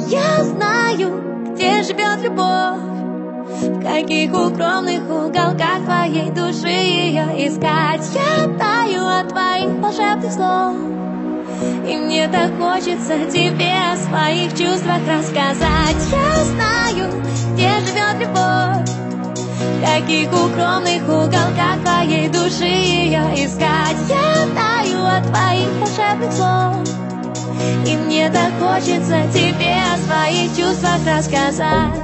Я знаю, где живет любовь, в каких укромных уголках твоей души ее искать. Я таю от твоих волшебных слов, и мне так хочется тебе о своих чувствах рассказать. Я знаю, где живет любовь, в каких укромных уголках твоей души ее искать. Я таю от твоих волшебных слов, и мне так хочется тебе о своих чувствах рассказать.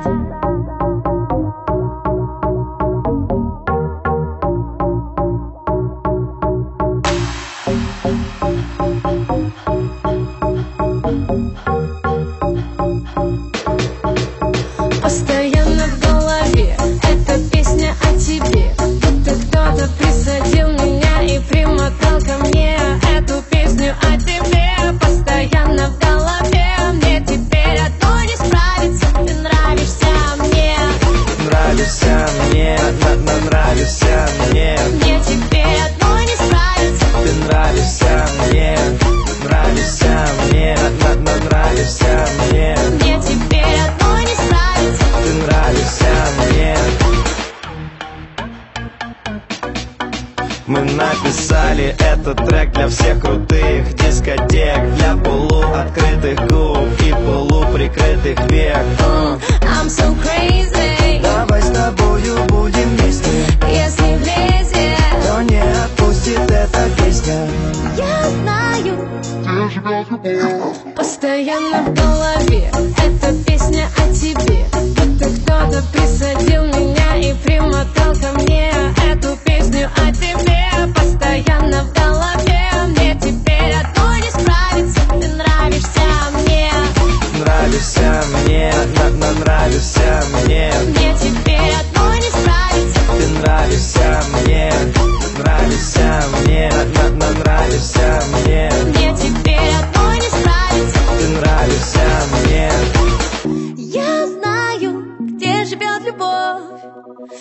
Постоянно в голове эта песня о тебе, будто кто-то присадил меня и примотал ко мне эту песню о тебе. Постоянно в голове, мне теперь одной не справиться. Ты нравишься мне, нравишься мне, нравишься мне. Мне теперь одной не справиться. Ты нравишься мне, нравишься мне, нравишься мне. Мне теперь одной не справиться. Ты нравишься мне. Мы написали этот трек для всех крутых дискотек, для полуоткрытых губ и полуприкрытых век. I'm so crazy. Давай с тобою будем вместе, Если влезет, но не отпустит эта песня. я знаю, постоянно в голове эта песня о тебе, будто кто-то присадил меня и примотал ко мне эту песню о тебе. Постоянно в голове, мне теперь одной не справиться. Ты нравишься мне, Нравишься мне, нравишься мне. мне теперь одной не справиться. Ты нравишься мне, нравишься мне, нравишься мне. Мне теперь одной не справиться. Ты нравишься мне. Я знаю, где живет любовь,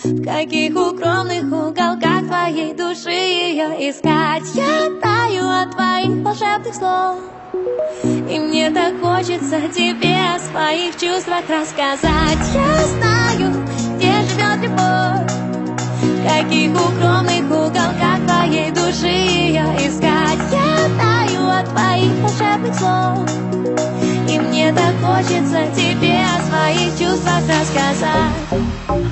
в каких укромных уголках твоей души ее искать. Я таю от твоих волшебных слов, и мне так хочется тебе о своих чувствах рассказать. Я знаю, где живет любовь, в каких укромных уголках твоей души ее искать. Я таю от твоих волшебных слов, и мне так хочется тебе о своих чувствах рассказать.